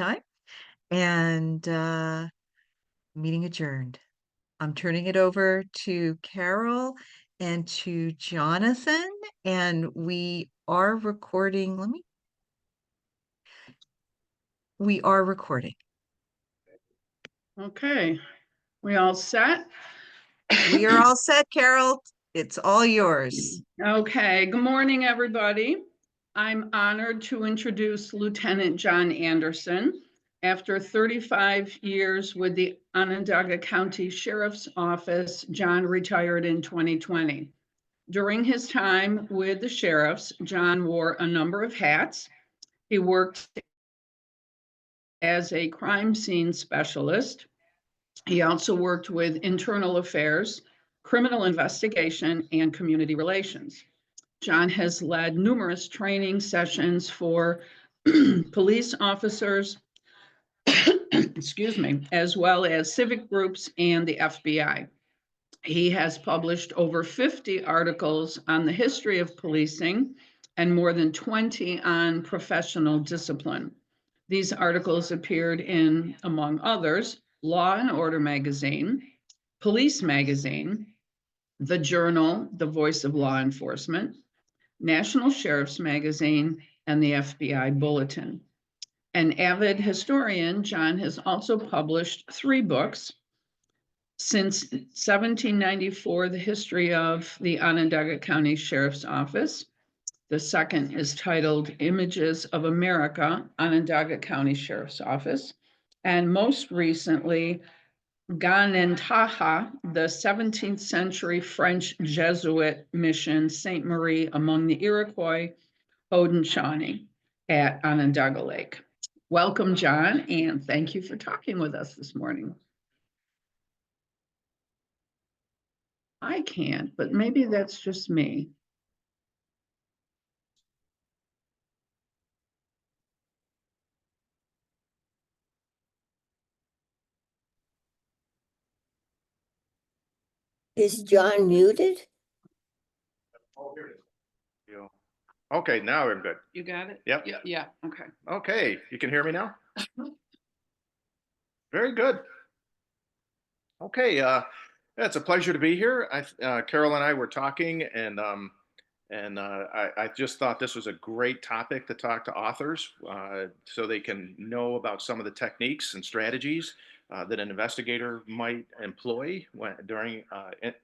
time. And meeting adjourned. I'm turning it over to Carol and to Jonathan, and we are recording. We are recording. Okay, we all set? We are all set, Carol. It's all yours. Okay, good morning, everybody. I'm honored to introduce Lieutenant John Anderson. After 35 years with the Onondaga County Sheriff's Office, John retired in 2020. During his time with the sheriffs, John wore a number of hats. He worked as a crime scene specialist. He also worked with internal affairs, criminal investigation, and community relations. John has led numerous training sessions for police officers, excuse me, as well as civic groups and the FBI. He has published over 50 articles on the history of policing and more than 20 on professional discipline. These articles appeared in, among others, Law and Order magazine, Police magazine, The Journal, The Voice of Law Enforcement, National Sheriff's Magazine, and the FBI Bulletin. An avid historian, John has also published 3 books. Since 1794, The History of the Onondaga County Sheriff's Office. The second is titled Images of America, Onondaga County Sheriff's Office. And most recently, Ganentaha, the 17th century French Jesuit mission, Sainte Marie among the Iroquois, Haudenosaunee at Onondaga Lake. Welcome, John, and thank you for talking with us this morning. I can't, but maybe that's just me. Is John muted? Oh, here it is. Okay, now we're good. You got it? Yep. Yeah, okay. Okay, you can hear me now? Very good. Okay, it's a pleasure to be here. Carol and I were talking, and I just thought this was a great topic to talk to authors so they can know about some of the techniques and strategies that an investigator might employ during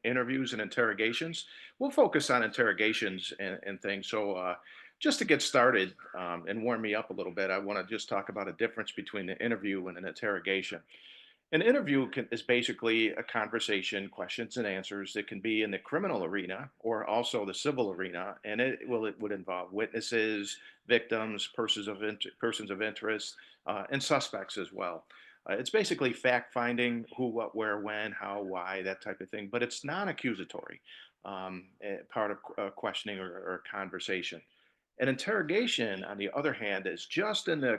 interviews and interrogations. We'll focus on interrogations and things. So just to get started and warm me up a little bit, I want to just talk about a difference between an interview and an interrogation. An interview is basically a conversation, questions and answers that can be in the criminal arena or also the civil arena, and it would involve witnesses, victims, persons of interest, and suspects as well. It's basically fact finding: who, what, where, when, how, why, that type of thing. But it's non-accusatory, part of questioning or conversation. An interrogation, on the other hand, is just in the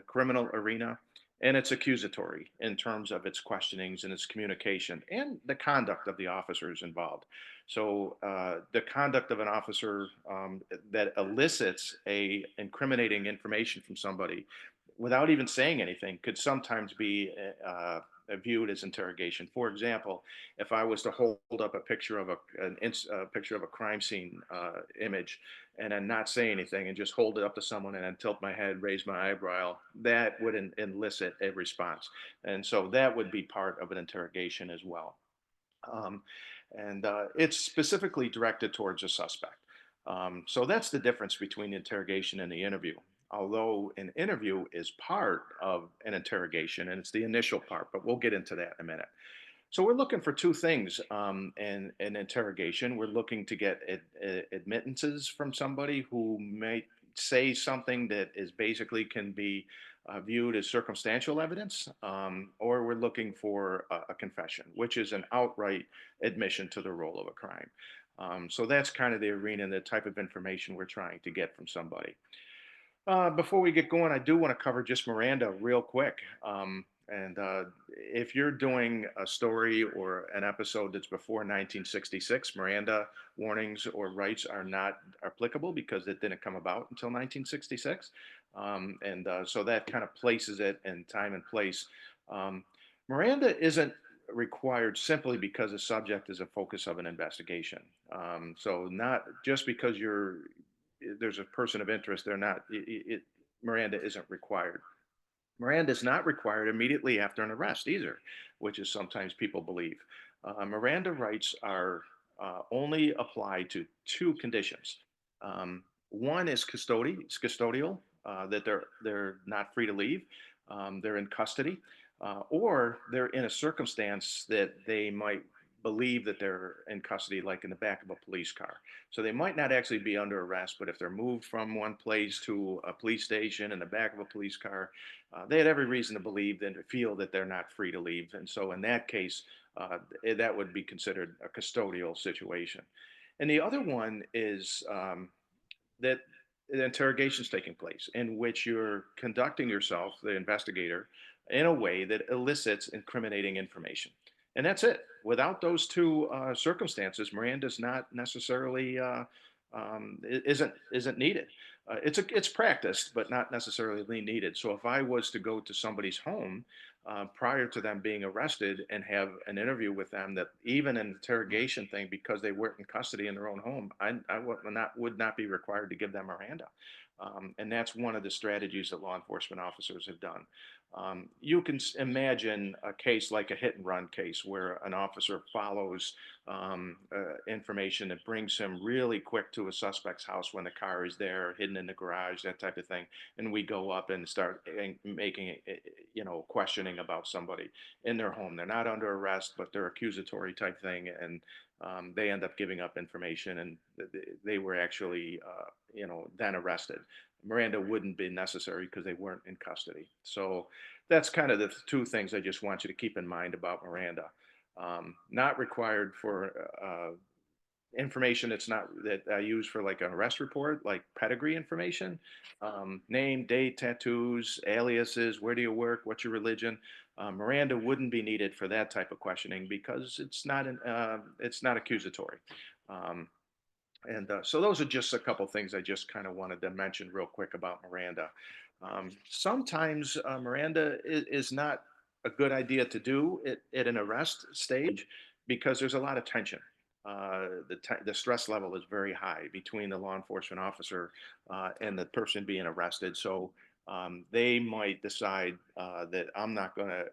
criminal arena, and it's accusatory in terms of its questionings and its communication and the conduct of the officers involved. So the conduct of an officer that elicits a incriminating information from somebody without even saying anything could sometimes be viewed as interrogation. For example, if I was to hold up a picture of a picture of a crime scene image and then not say anything and just hold it up to someone and then tilt my head, raise my eyebrow, that would elicit a response. And so that would be part of an interrogation as well. And it's specifically directed towards a suspect. So that's the difference between the interrogation and the interview. Although an interview is part of an interrogation and it's the initial part, but we'll get into that in a minute. So we're looking for 2 things in an interrogation. We're looking to get admittances from somebody who may say something that is basically can be viewed as circumstantial evidence, or we're looking for a confession, which is an outright admission to the role of a crime. So that's kind of the arena and the type of information we're trying to get from somebody. Before we get going, I do want to cover just Miranda real quick. And if you're doing a story or an episode that's before 1966, Miranda warnings or rights are not applicable because it didn't come about until 1966. So that kind of places it in time and place. Um, Miranda isn't required simply because the subject is a focus of an investigation. So not just because there's a person of interest, they're not, Miranda isn't required. Miranda is not required immediately after an arrest either, which is sometimes people believe. Miranda rights are only applied to two conditions. One is custodial, that they're not free to leave, they're in custody, or they're in a circumstance that they might believe that they're in custody, like in the back of a police car. So they might not actually be under arrest, but if they're moved from one place to a police station in the back of a police car, they had every reason to believe and to feel that they're not free to leave. And so in that case, that would be considered a custodial situation. And the other one is that the interrogation is taking place in which you're conducting yourself, the investigator, in a way that elicits incriminating information. And that's it. Without those two circumstances, Miranda is not necessarily isn't needed. It's practiced, but not necessarily needed. So if I was to go to somebody's home prior to them being arrested and have an interview with them, that even an interrogation thing, because they weren't in custody in their own home, I would not be required to give them Miranda. And that's one of the strategies that law enforcement officers have done. You can imagine a case like a hit and run case where an officer follows information that brings him really quick to a suspect's house when the car is there, hidden in the garage, that type of thing. And we go up and start making, questioning about somebody in their home. They're not under arrest, but they're accusatory type thing. And they end up giving up information, and they were actually, then arrested. Miranda wouldn't be necessary because they weren't in custody. So that's kind of the two things I just want you to keep in mind about Miranda. Not required for information that's not that I use for like an arrest report, like pedigree information, name, date, tattoos, aliases, where do you work, what's your religion. Miranda wouldn't be needed for that type of questioning because it's not accusatory. Um, so those are just a couple things I just kind of wanted to mention real quick about Miranda. Sometimes Miranda is not a good idea to do at an arrest stage because there's a lot of tension. The stress level is very high between the law enforcement officer and the person being arrested. So they might decide that I'm not going to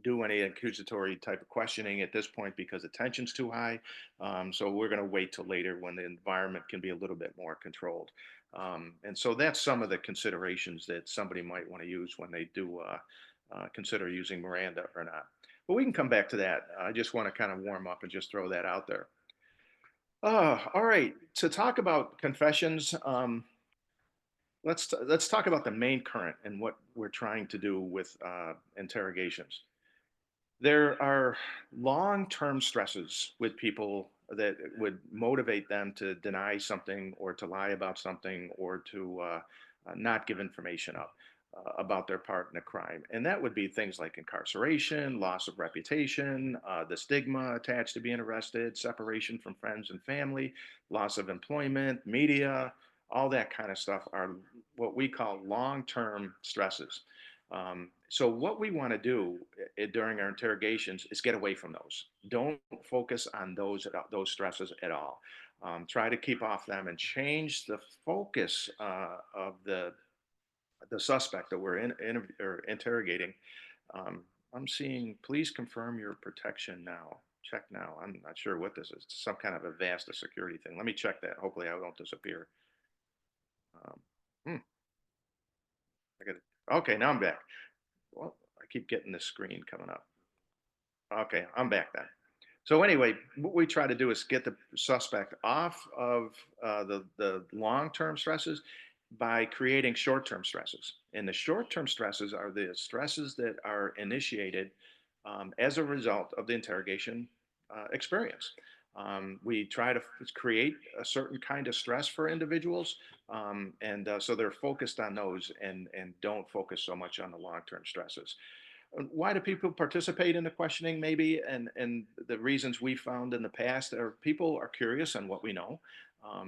do any accusatory type of questioning at this point because the tension's too high. So we're going to wait till later when the environment can be a little bit more controlled. And so that's some of the considerations that somebody might want to use when they do consider using Miranda or not. But we can come back to that. I just want to kind of warm up and just throw that out there. All right. To talk about confessions, let's talk about the main current and what we're trying to do with interrogations. There are long-term stresses with people that would motivate them to deny something or to lie about something or to not give information up about their part in a crime. And that would be things like incarceration, loss of reputation, the stigma attached to being arrested, separation from friends and family, loss of employment, media, all that kind of stuff are what we call long-term stresses. So what we want to do during our interrogations is get away from those. Don't focus on those stresses at all. Try to keep off them and change the focus of the suspect that we're or interrogating. I'm seeing, please confirm your protection now. Check now. I'm not sure what this is. It's some kind of a vast security thing. Let me check that. Hopefully I won't disappear. Um, hmm, I got it. Okay, now I'm back. Well, I keep getting this screen coming up. Okay, I'm back then. So anyway, what we try to do is get the suspect off of the long-term stresses by creating short-term stresses. And the short-term stresses are the stresses that are initiated as a result of the interrogation experience. We try to create a certain kind of stress for individuals, so they're focused on those and don't focus so much on the long-term stresses. Why do people participate in the questioning? Maybe, and the reasons we found in the past are people are curious on what we know,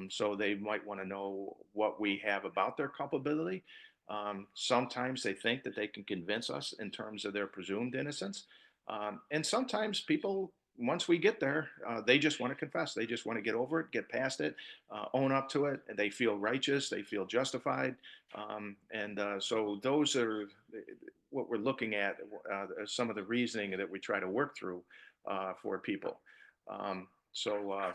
so they might want to know what we have about their culpability. Sometimes they think that they can convince us in terms of their presumed innocence. And sometimes people, once we get there, they just want to confess. They just want to get over it, get past it, own up to it. And they feel righteous. They feel justified. So those are what we're looking at, some of the reasoning that we try to work through for people. So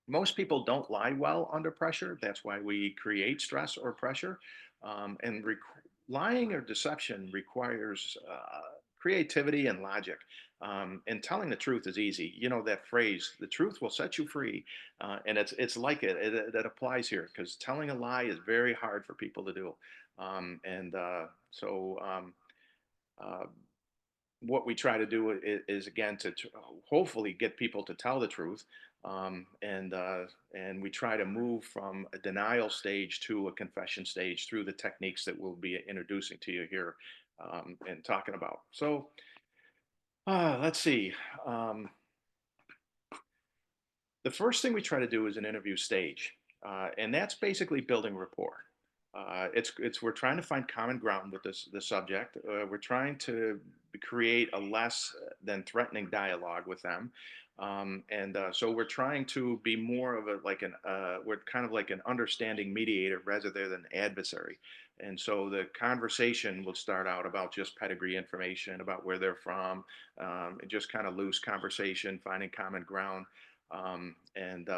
most people don't lie well under pressure. That's why we create stress or pressure. Lying or deception requires creativity and logic. And telling the truth is easy. You know that phrase, "The truth will set you free," and it's like that applies here because telling a lie is very hard for people to do. Um, and so uh, what we try to do is again to hopefully get people to tell the truth, and we try to move from a denial stage to a confession stage through the techniques that we'll be introducing to you here and talking about. So let's see. Um, the first thing we try to do is an interview stage, and that's basically building rapport. It's we're trying to find common ground with the subject. We're trying to create a less than threatening dialogue with them, so we're trying to be more of a like an we're kind of like an understanding mediator rather than adversary. And so the conversation will start out about just pedigree information, about where they're from, and just kind of loose conversation, finding common ground. Um, and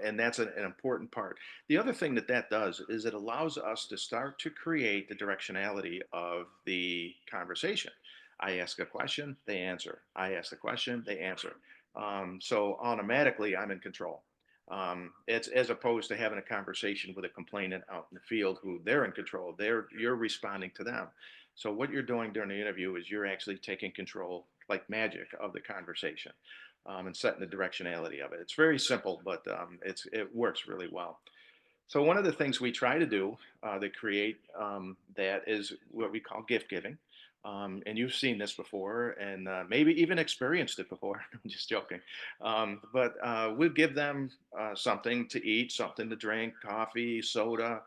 and that's an important part. The other thing that that does is it allows us to start to create the directionality of the conversation. I ask a question, they answer. I ask the question, they answer. So automatically, I'm in control. It's as opposed to having a conversation with a complainant out in the field who they're in control. You're responding to them. So what you're doing during the interview is you're actually taking control, like magic, of the conversation and setting the directionality of it. It's very simple, but it works really well. So one of the things we try to do to create that is what we call gift giving. And you've seen this before and maybe even experienced it before. I'm just joking. But we'll give them something to eat, something to drink, coffee, soda.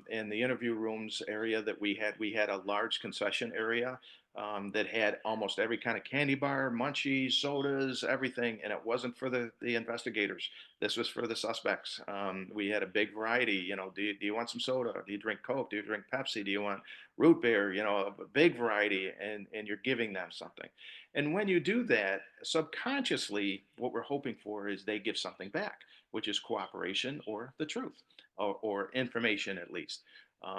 In the interview rooms area that we had a large concession area that had almost every kind of candy bar, munchies, sodas, everything. And it wasn't for the investigators. This was for the suspects. We had a big variety. You know, do you want some soda? Do you drink Coke? Do you drink Pepsi? Do you want root beer? You know, a big variety, and you're giving them something. And when you do that, subconsciously, what we're hoping for is they give something back, which is cooperation or the truth, or information at least.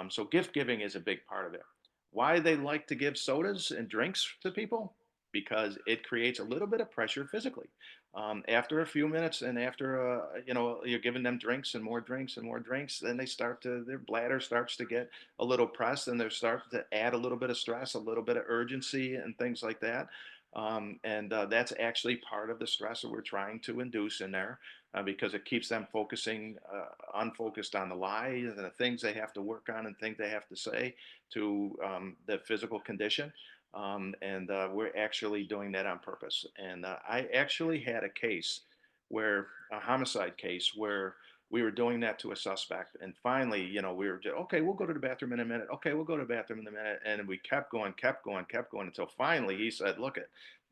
So gift giving is a big part of it. Why they like to give sodas and drinks to people? Because it creates a little bit of pressure physically. After a few minutes and after you're giving them drinks and more drinks and more drinks, then their bladder starts to get a little pressed, and they start to add a little bit of stress, a little bit of urgency and things like that. And that's actually part of the stress that we're trying to induce in there, because it keeps them focusing unfocused on the lies and the things they have to work on and things they have to say to the physical condition. We're actually doing that on purpose. And I actually had a homicide case, where we were doing that to a suspect. And finally, we were just, okay, we'll go to the bathroom in a minute. Okay, we'll go to the bathroom in a minute. And we kept going, kept going, kept going until finally he said, look,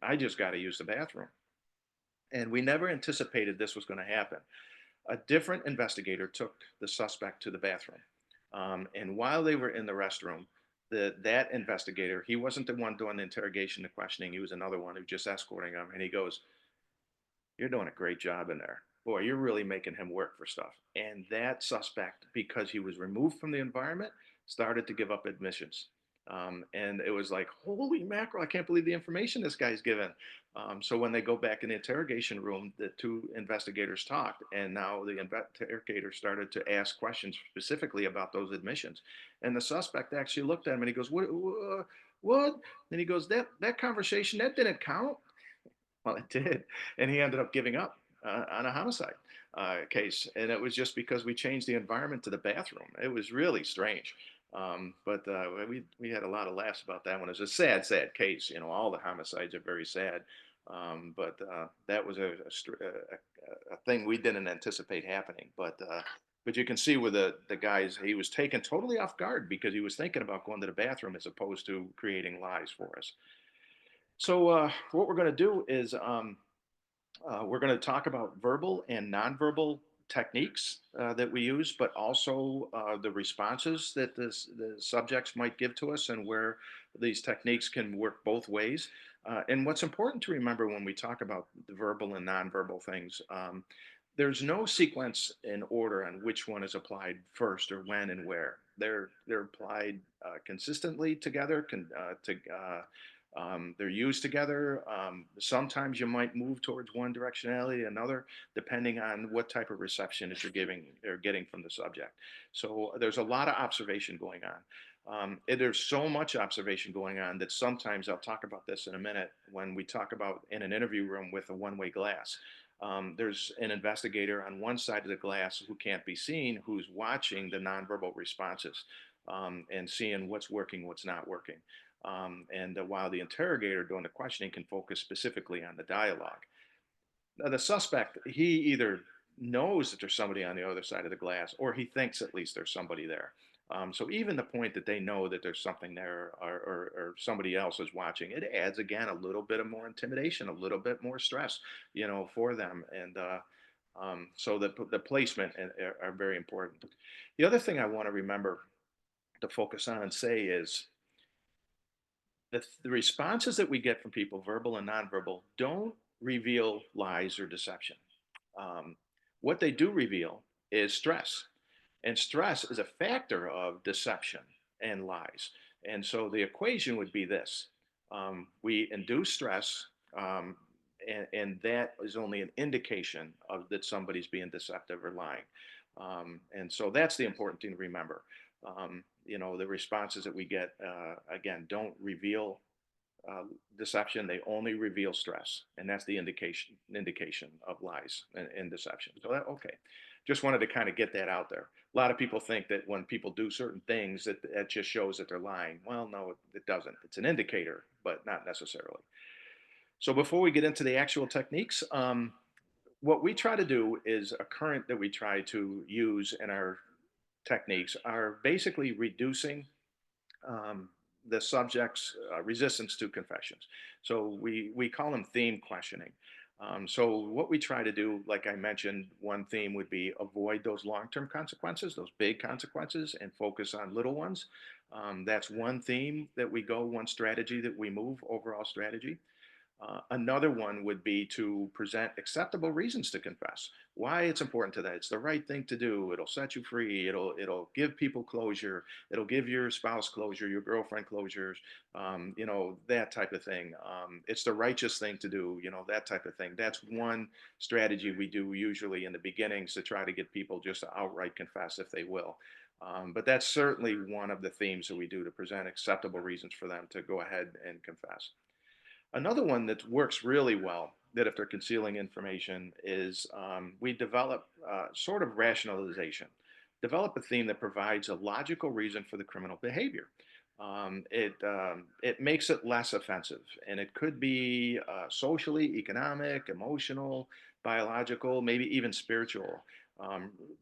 I just got to use the bathroom. And we never anticipated this was going to happen. A different investigator took the suspect to the bathroom. And while they were in the restroom, that investigator, he wasn't the one doing the interrogation, the questioning. He was another one who just escorting him. And he goes, "You're doing a great job in there. Boy, you're really making him work for stuff." And that suspect, because he was removed from the environment, started to give up admissions. And it was like, holy mackerel, I can't believe the information this guy's given. So when they go back in the interrogation room, the two investigators talked, and now the interrogator started to ask questions specifically about those admissions. And the suspect actually looked at him and he goes, what? And he goes, that conversation, that didn't count. Well, it did, and he ended up giving up on a homicide case, and it was just because we changed the environment to the bathroom. It was really strange, but we had a lot of laughs about that one. It was a sad, sad case. You know, all the homicides are very sad, but that was a thing we didn't anticipate happening. But But you can see with the guys, he was taken totally off guard because he was thinking about going to the bathroom as opposed to creating lies for us. So what we're going to do is we're going to talk about verbal and nonverbal techniques that we use, but also the responses that the subjects might give to us and where these techniques can work both ways. And what's important to remember when we talk about the verbal and nonverbal things, there's no sequence in order on which one is applied first or when and where. They're applied consistently together, they're used together. Sometimes you might move towards one directionality, another, depending on what type of reception that you're giving or getting from the subject. So there's a lot of observation going on. There's so much observation going on that sometimes I'll talk about this in a minute when we talk about in an interview room with a one-way glass. There's an investigator on one side of the glass who can't be seen, who's watching the nonverbal responses and seeing what's working, what's not working. And while the interrogator doing the questioning can focus specifically on the dialogue. Now, the suspect, he either knows that there's somebody on the other side of the glass, or he thinks at least there's somebody there. So even the point that they know that there's something there or somebody else is watching, it adds again a little bit of more intimidation, a little bit more stress, for them. And so the placement are very important. The other thing I want to remember to focus on and say is the responses that we get from people, verbal and nonverbal, don't reveal lies or deception. Um, what they do reveal is stress, and stress is a factor of deception and lies. And so the equation would be this: we induce stress, um, and that is only an indication of that somebody's being deceptive or lying. And so that's the important thing to remember. The responses that we get, again, don't reveal uh, deception. They only reveal stress, and that's the indication of lies and deception. So that, okay, just wanted to kind of get that out there. A lot of people think that when people do certain things, that just shows that they're lying. Well, no, it doesn't. It's an indicator, but not necessarily. So before we get into the actual techniques, what we try to do is a current that we try to use in our techniques are basically reducing um, the subject's resistance to confessions. So we call them theme questioning. So what we try to do, like I mentioned, one theme would be avoid those long-term consequences, those big consequences, and focus on little ones. That's one theme that we go, one strategy that we move, overall strategy. Another one would be to present acceptable reasons to confess. Why it's important to that. It's the right thing to do. It'll set you free. It'll give people closure. It'll give your spouse closure, your girlfriend closures, that type of thing. It's the righteous thing to do, that type of thing. That's one strategy we do usually in the beginnings to try to get people just to outright confess if they will. But that's certainly one of the themes that we do to present acceptable reasons for them to go ahead and confess. Another one that works really well, that if they're concealing information, is we develop sort of rationalization. Develop a theme that provides a logical reason for the criminal behavior. It makes it less offensive, and it could be socially, economic, emotional, biological, maybe even spiritual.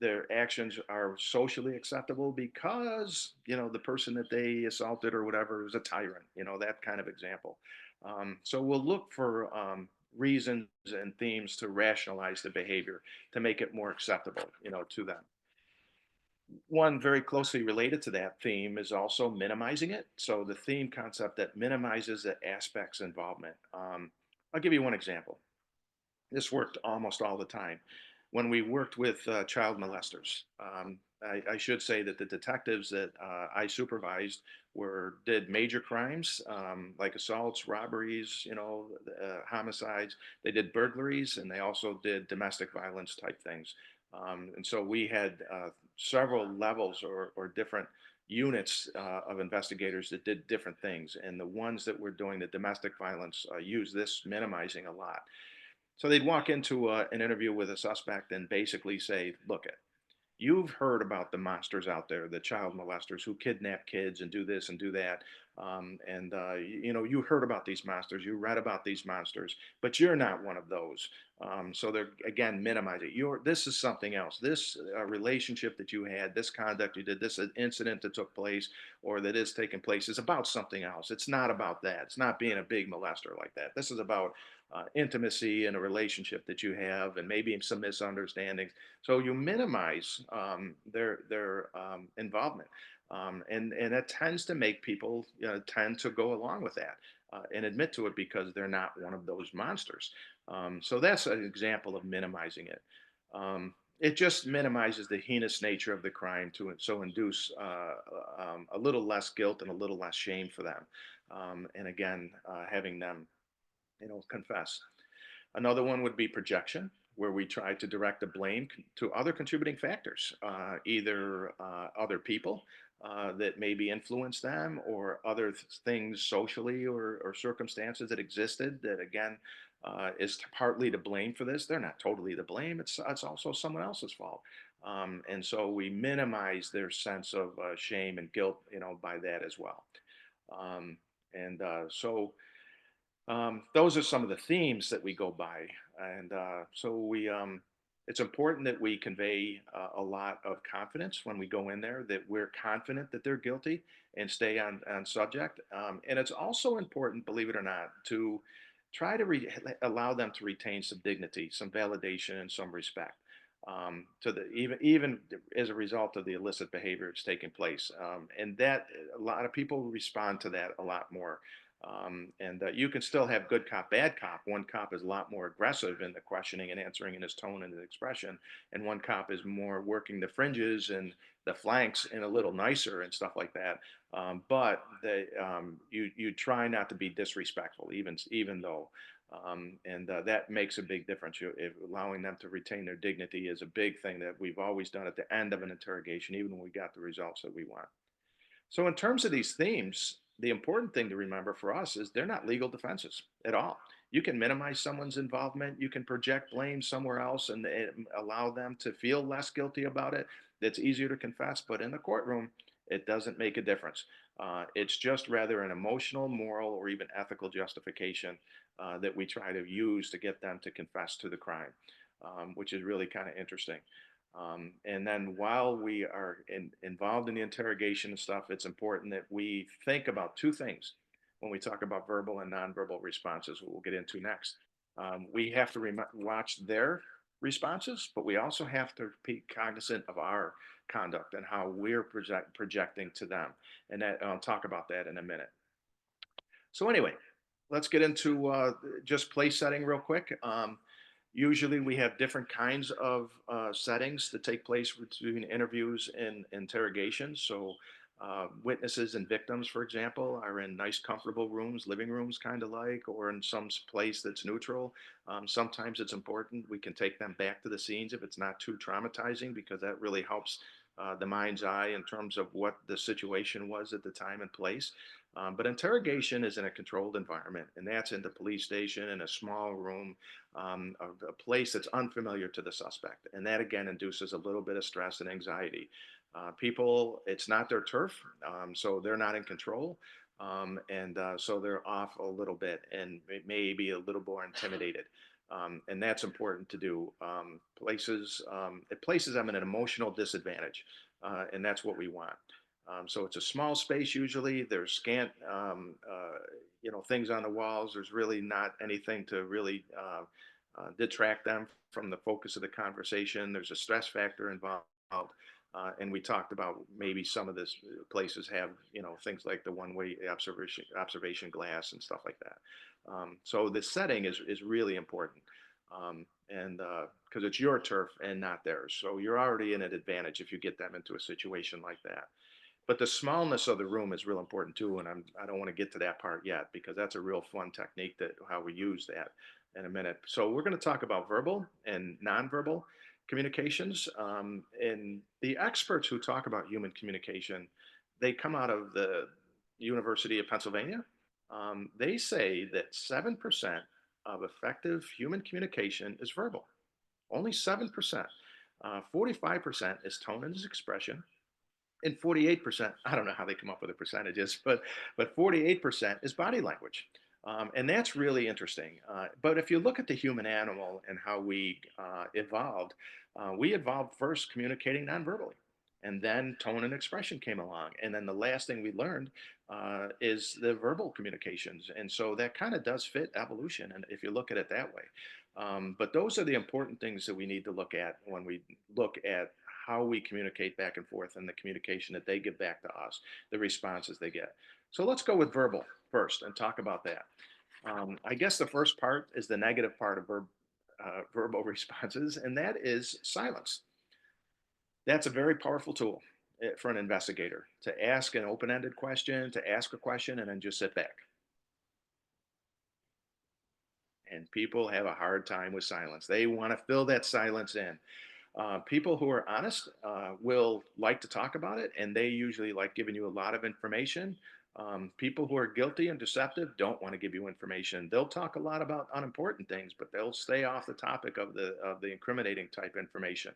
Their actions are socially acceptable because the person that they assaulted or whatever was a tyrant. That kind of example. So we'll look for reasons and themes to rationalize the behavior to make it more acceptable, to them. One very closely related to that theme is also minimizing it. So the theme concept that minimizes the aspects involvement. I'll give you one example. This worked almost all the time. When we worked with child molesters, I should say that the detectives that I supervised did major crimes like assaults, robberies, homicides. They did burglaries, and they also did domestic violence type things. And so we had several levels or different units of investigators that did different things. And the ones that were doing the domestic violence use this minimizing a lot. So they'd walk into an interview with a suspect and basically say, look, You've heard about the monsters out there, the child molesters who kidnap kids and do this and do that. You know, you heard about these monsters, you read about these monsters, but you're not one of those. So they're again minimize it. This is something else. This relationship that you had, this conduct you did, this incident that took place or that is taking place is about something else. It's not about that. It's not being a big molester like that. This is about intimacy and a relationship that you have, and maybe some misunderstandings. So you minimize their involvement, and that tends to make people tend to go along with that and admit to it because they're not one of those monsters. So that's an example of minimizing it. It just minimizes the heinous nature of the crime to so induce a little less guilt and a little less shame for them, and again having them confess. Another one would be projection, where we try to direct the blame to other contributing factors, either other people that maybe influence them, or other things socially or circumstances that existed that again is partly to blame for this. They're not totally to blame. It's also someone else's fault, and so we minimize their sense of shame and guilt, by that as well. Um, and so those are some of the themes that we go by, and it's important that we convey a lot of confidence when we go in there, that we're confident that they're guilty and stay on subject. And it's also important, believe it or not, to try to allow them to retain some dignity, some validation, and some respect. To the even as a result of the illicit behavior that's taking place, and that a lot of people respond to that a lot more, and you can still have good cop, bad cop. One cop is a lot more aggressive in the questioning and answering in his tone and his expression, and one cop is more working the fringes and the flanks and a little nicer and stuff like that. But you try not to be disrespectful, even though. And that makes a big difference. Allowing them to retain their dignity is a big thing that we've always done at the end of an interrogation, even when we got the results that we want. So, in terms of these themes, the important thing to remember for us is they're not legal defenses at all. You can minimize someone's involvement, you can project blame somewhere else and allow them to feel less guilty about it. It's easier to confess, but in the courtroom, it doesn't make a difference. It's just rather an emotional, moral, or even ethical justification that we try to use to get them to confess to the crime, which is really kind of interesting. And then while we are involved in the interrogation and stuff, it's important that we think about two things when we talk about verbal and nonverbal responses, what we'll get into next. We have to watch their responses, but we also have to be cognizant of our conduct and how we're projecting to them. And I'll talk about that in a minute. So anyway, let's get into just place setting real quick. Usually we have different kinds of settings that take place between interviews and interrogations. So witnesses and victims, for example, are in nice, comfortable rooms, living rooms kind of like, or in some place that's neutral. Sometimes it's important. We can take them back to the scenes if it's not too traumatizing, because that really helps the mind's eye in terms of what the situation was at the time and place. But interrogation is in a controlled environment, and that's in the police station in a small room, a place that's unfamiliar to the suspect. And that again induces a little bit of stress and anxiety. People, it's not their turf, so they're not in control. And so they're off a little bit and maybe a little more intimidated. And that's important to do. It places them in an emotional disadvantage, and that's what we want. So it's a small space usually. There's scant, things on the walls. There's really not anything to really detract them from the focus of the conversation. There's a stress factor involved. And we talked about maybe some of this places have, things like the one-way observation glass and stuff like that. So the setting is really important. And because it's your turf and not theirs. So you're already in an advantage if you get them into a situation like that. But the smallness of the room is real important too, and I don't want to get to that part yet because that's a real fun technique that how we use that in a minute. So we're going to talk about verbal and nonverbal communications, and the experts who talk about human communication, they come out of the University of Pennsylvania. They say that 7% of effective human communication is verbal. Only 7%. 45% is tone and expression, and 48%, I don't know how they come up with the percentages, but 48% is body language. And that's really interesting. But if you look at the human animal and how we evolved first communicating nonverbally. And then tone and expression came along. And then the last thing we learned is the verbal communications. And so that kind of does fit evolution. And if you look at it that way. But those are the important things that we need to look at when we look at how we communicate back and forth and the communication that they give back to us, the responses they get. So let's go with verbal first and talk about that. I guess the first part is the negative part of verbal responses, and that is silence. That's a very powerful tool for an investigator to ask an open-ended question, to ask a question, and then just sit back. And people have a hard time with silence. They want to fill that silence in. People who are honest will like to talk about it, and they usually like giving you a lot of information. People who are guilty and deceptive don't want to give you information. They'll talk a lot about unimportant things, but they'll stay off the topic of the incriminating type information.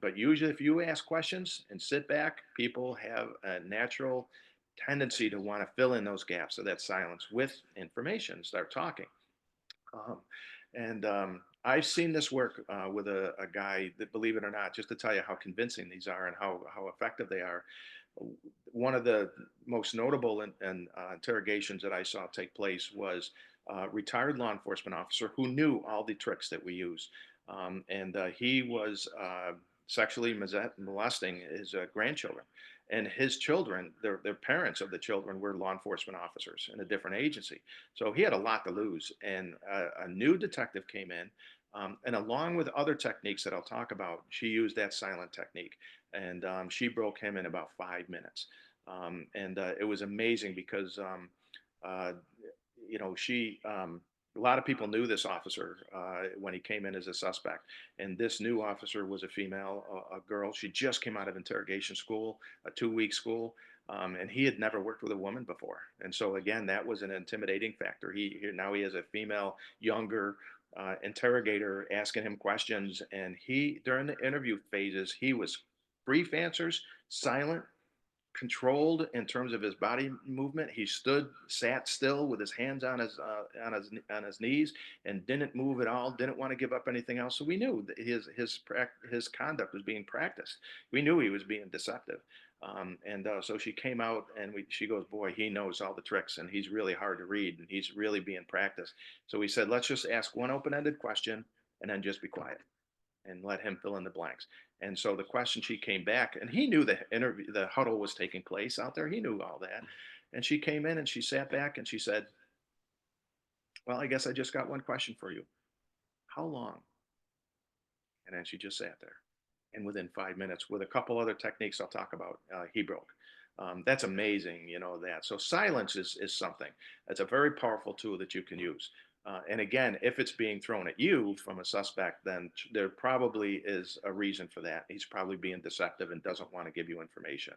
But usually, if you ask questions and sit back, people have a natural tendency to want to fill in those gaps of that silence with information, start talking. Um, and I've seen this work with a guy that, believe it or not, just to tell you how convincing these are and how effective they are. One of the most notable interrogations that I saw take place was a retired law enforcement officer who knew all the tricks that we use. And he was sexually molesting his grandchildren. And his children, their parents of the children were law enforcement officers in a different agency. So he had a lot to lose. And a new detective came in. And along with other techniques that I'll talk about, she used that silent technique. And she broke him in about 5 minutes. And it was amazing because, uh, a lot of people knew this officer when he came in as a suspect. And this new officer was a female, a girl. She just came out of interrogation school, a 2-week school. And he had never worked with a woman before. And so, again, that was an intimidating factor. Now he has a female, younger interrogator asking him questions. And during the interview phases, he was brief answers, silent, controlled in terms of his body movement. He sat still with his hands on his knees, and didn't move at all. Didn't want to give up anything else. So we knew that his conduct was being practiced. We knew he was being deceptive. And so she came out, and she goes, "Boy, he knows all the tricks, and he's really hard to read, and he's really being practiced." So we said, "Let's just ask one open-ended question, and then just be quiet, and let him fill in the blanks." And so the question, she came back, and he knew the huddle was taking place out there. He knew all that. And she came in and she sat back and she said, "Well, I guess I just got one question for you. How long?" And then she just sat there. And within 5 minutes, with a couple other techniques I'll talk about, he broke. That's amazing, that. So silence is something. It's a very powerful tool that you can use. And again, if it's being thrown at you from a suspect, then there probably is a reason for that. He's probably being deceptive and doesn't want to give you information.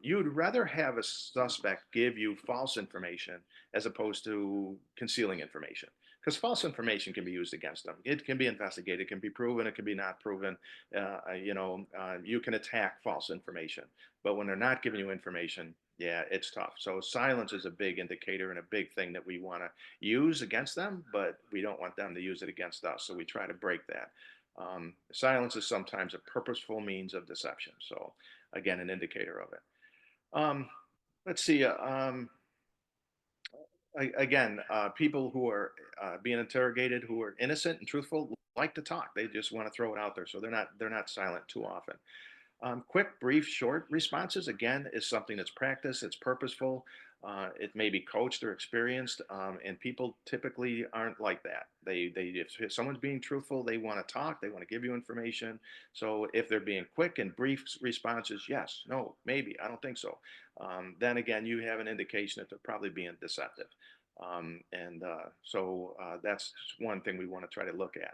You'd rather have a suspect give you false information as opposed to concealing information, because false information can be used against them. It can be investigated, it can be proven, it can be not proven. You can attack false information, but when they're not giving you information, yeah, it's tough. So silence is a big indicator and a big thing that we want to use against them, but we don't want them to use it against us. So we try to break that. Silence is sometimes a purposeful means of deception. So again, an indicator of it. Let's see. Again, people who are being interrogated, who are innocent and truthful, like to talk. They just want to throw it out there, so they're not silent too often. Quick, brief, short responses, again, is something that's practiced, it's purposeful, it may be coached or experienced, and people typically aren't like that. If someone's being truthful, they want to talk, they want to give you information. So if they're being quick and brief responses, yes, no, maybe, I don't think so. Then again, you have an indication that they're probably being deceptive. So that's one thing we want to try to look at.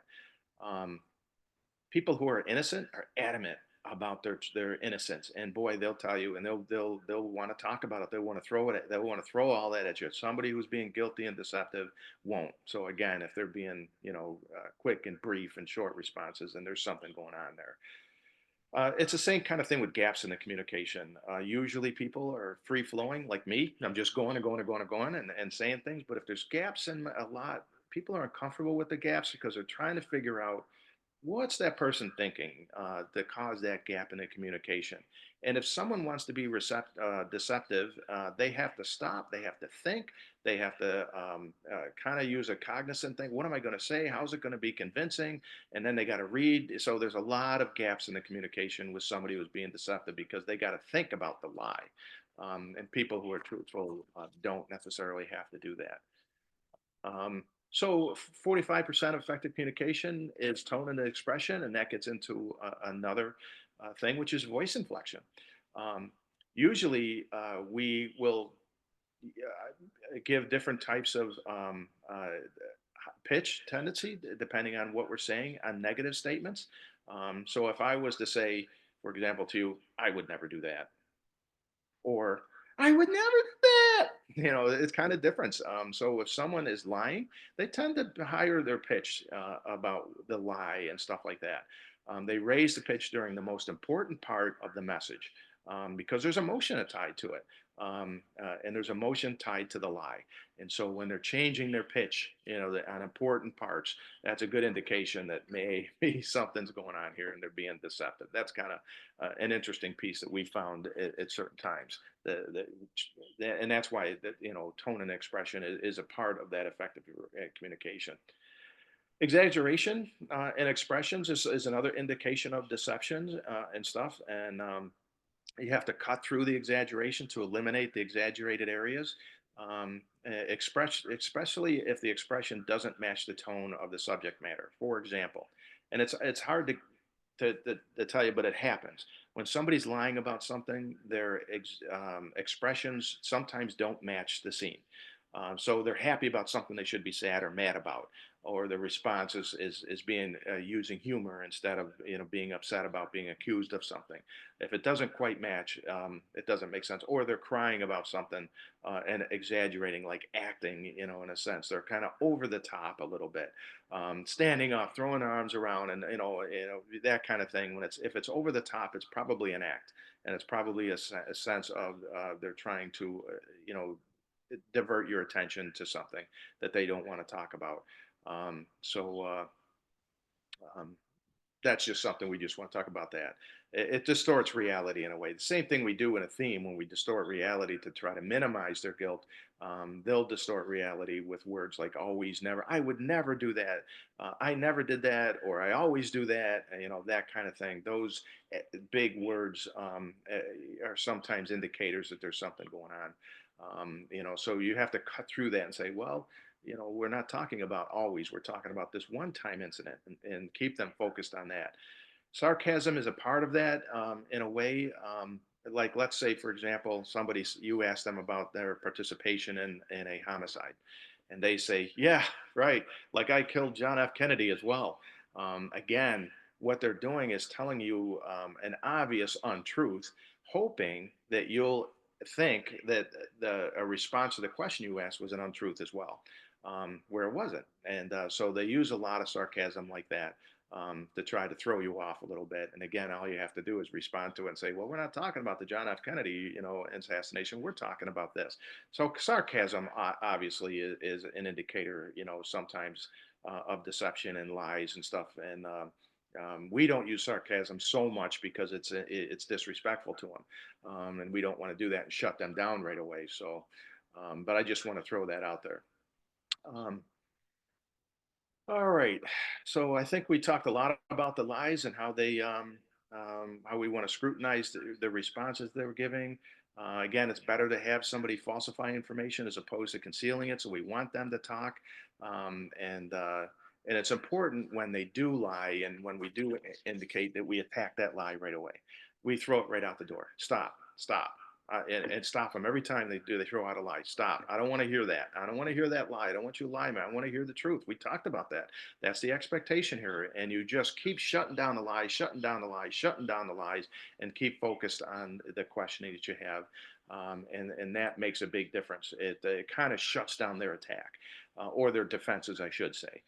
People who are innocent are adamant about their innocence. And boy, they'll tell you, and they'll want to talk about it. They want to throw it. They'll want to throw all that at you. Somebody who's being guilty and deceptive won't. So again, if they're being, quick and brief and short responses, then there's something going on there. It's the same kind of thing with gaps in the communication. Usually people are free flowing like me. I'm just going and going and going and going and saying things. But if there's gaps in a lot, people are uncomfortable with the gaps because they're trying to figure out what's that person thinking that caused that gap in the communication. And if someone wants to be deceptive, they have to stop, they have to think, they have to kind of use a cognizant thing. What am I going to say? How's it going to be convincing? And then they got to read. So there's a lot of gaps in the communication with somebody who's being deceptive because they got to think about the lie. And people who are truthful don't necessarily have to do that. So 45% of effective communication is tone and expression, and that gets into another thing, which is voice inflection. Um, Usually, we will give different types of pitch tendency depending on what we're saying on negative statements. So if I was to say, for example, to you, I would never do that, or I would never do that. It's kind of different. So if someone is lying, they tend to higher their pitch about the lie and stuff like that. They raise the pitch during the most important part of the message because there's emotion tied to it. And there's emotion tied to the lie. And so when they're changing their pitch, on important parts, that's a good indication that maybe something's going on here and they're being deceptive. That's kind of an interesting piece that we found at certain times. And that's why tone and expression is a part of that effective communication. Exaggeration and expressions is another indication of deception and stuff. And you have to cut through the exaggeration to eliminate the exaggerated areas, especially if the expression doesn't match the tone of the subject matter. For example, and it's hard to tell you, but it happens. When somebody's lying about something, their expressions sometimes don't match the scene. So they're happy about something they should be sad or mad about, or the response is being using humor instead of being upset about being accused of something. If it doesn't quite match, it doesn't make sense. Or they're crying about something and exaggerating, like acting, in a sense. They're kind of over the top a little bit, standing up, throwing their arms around, and that kind of thing. If it's over the top, it's probably an act, and it's probably a sense of they're trying to divert your attention to something that they don't want to talk about. Um, that's just something we just want to talk about. That it distorts reality in a way. The same thing we do in a theme when we distort reality to try to minimize their guilt. They'll distort reality with words like always, never, I would never do that, I never did that, or I always do that, that kind of thing. Those big words are sometimes indicators that there's something going on. So you have to cut through that and say, well, we're not talking about always, we're talking about this one time incident, and keep them focused on that. Sarcasm is a part of that in a way. Like, let's say, for example, you ask them about their participation in a homicide, and they say, yeah, right, like I killed John F. Kennedy as well. Again, what they're doing is telling you an obvious untruth, hoping that you'll think that a response to the question you asked was an untruth as well, where it wasn't. And so they use a lot of sarcasm like that to try to throw you off a little bit. And again, all you have to do is respond to it and say, well, we're not talking about the John F. Kennedy, assassination. We're talking about this. So sarcasm obviously is an indicator, sometimes of deception and lies and stuff. And we don't use sarcasm so much because it's disrespectful to them, and we don't want to do that and shut them down right away. So, but I just want to throw that out there. All right. So I think we talked a lot about the lies and how how we want to scrutinize the responses they were giving. Again, it's better to have somebody falsify information as opposed to concealing it. So we want them to talk, and it's important when they do lie and when we do indicate that we attack that lie right away. We throw it right out the door. Stop, stop. and stop them every time they do. They throw out a lie. Stop. I don't want to hear that. I don't want to hear that lie. I don't want you to lie, man. I want to hear the truth. We talked about that. That's the expectation here. And you just keep shutting down the lies, shutting down the lies, shutting down the lies, and keep focused on the questioning that you have. And that makes a big difference. It kind of shuts down their attack, or their defenses, I should say.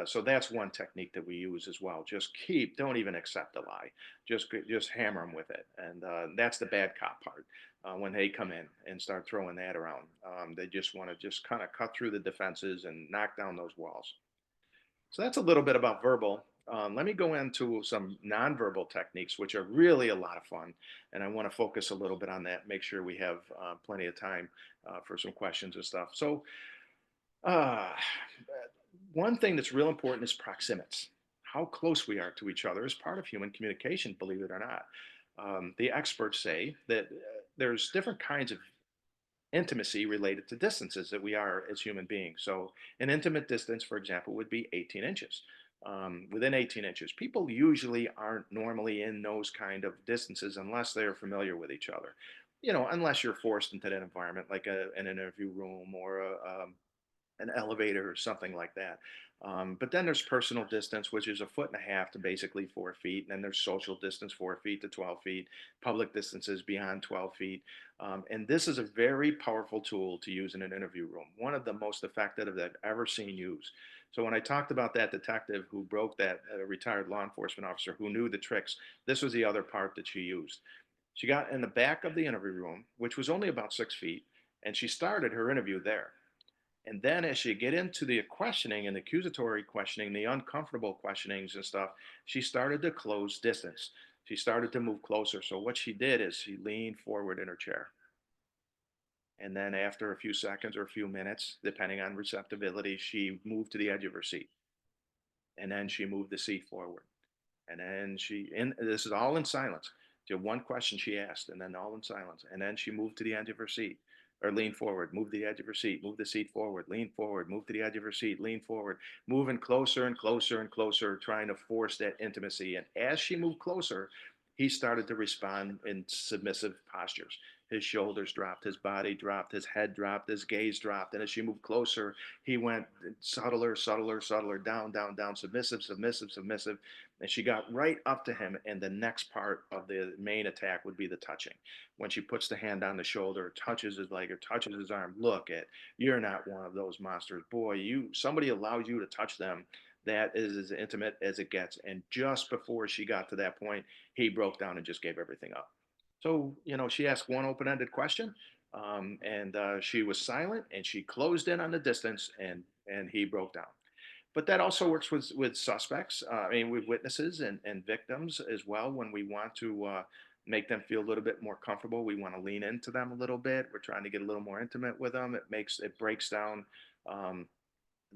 So that's one technique that we use as well. Just don't even accept a lie. Just hammer them with it. And that's the bad cop part. When they come in and start throwing that around, they just want to just kind of cut through the defenses and knock down those walls. So that's a little bit about verbal. Let me go into some nonverbal techniques, which are really a lot of fun. And I want to focus a little bit on that, make sure we have plenty of time for some questions and stuff. So uh, one thing that's real important is proxemics. How close we are to each other is part of human communication, believe it or not. The experts say that there's different kinds of intimacy related to distances that we are as human beings. So an intimate distance, for example, would be 18 inches. Within 18 inches, people usually aren't normally in those kind of distances unless they're familiar with each other. Unless you're forced into that environment, like an interview room or an elevator or something like that. But then there's personal distance, which is 1.5 feet to basically 4 feet. And then there's social distance, 4 feet to 12 feet, public distances beyond 12 feet. And this is a very powerful tool to use in an interview room, one of the most effective that I've ever seen used. So when I talked about that detective who broke that retired law enforcement officer who knew the tricks, this was the other part that she used. She got in the back of the interview room, which was only about 6 feet, and she started her interview there. And then as she get into the questioning and accusatory questioning, the uncomfortable questionings and stuff, she started to close distance. She started to move closer. So what she did is she leaned forward in her chair. And then after a few seconds or a few minutes, depending on receptibility, she moved to the edge of her seat. And then she moved the seat forward. And then this is all in silence. To one question she asked, and then all in silence. And then she moved to the edge of her seat, or lean forward, move to the edge of her seat, move the seat forward, lean forward, move to the edge of her seat, lean forward, moving closer and closer and closer, trying to force that intimacy. And as she moved closer, he started to respond in submissive postures. His shoulders dropped, his body dropped, his head dropped, his gaze dropped. And as she moved closer, he went subtler, subtler, subtler, down, down, down, submissive, submissive, submissive. And she got right up to him. And the next part of the main attack would be the touching. When she puts the hand on the shoulder, touches his leg or touches his arm, look at, you're not one of those monsters. Boy, somebody allows you to touch them. That is as intimate as it gets. And just before she got to that point, he broke down and just gave everything up. So, she asked one open-ended question, and she was silent, and she closed in on the distance, and he broke down. But that also works with suspects, with witnesses and victims as well. When we want to make them feel a little bit more comfortable, we want to lean into them a little bit. We're trying to get a little more intimate with them. It breaks down um,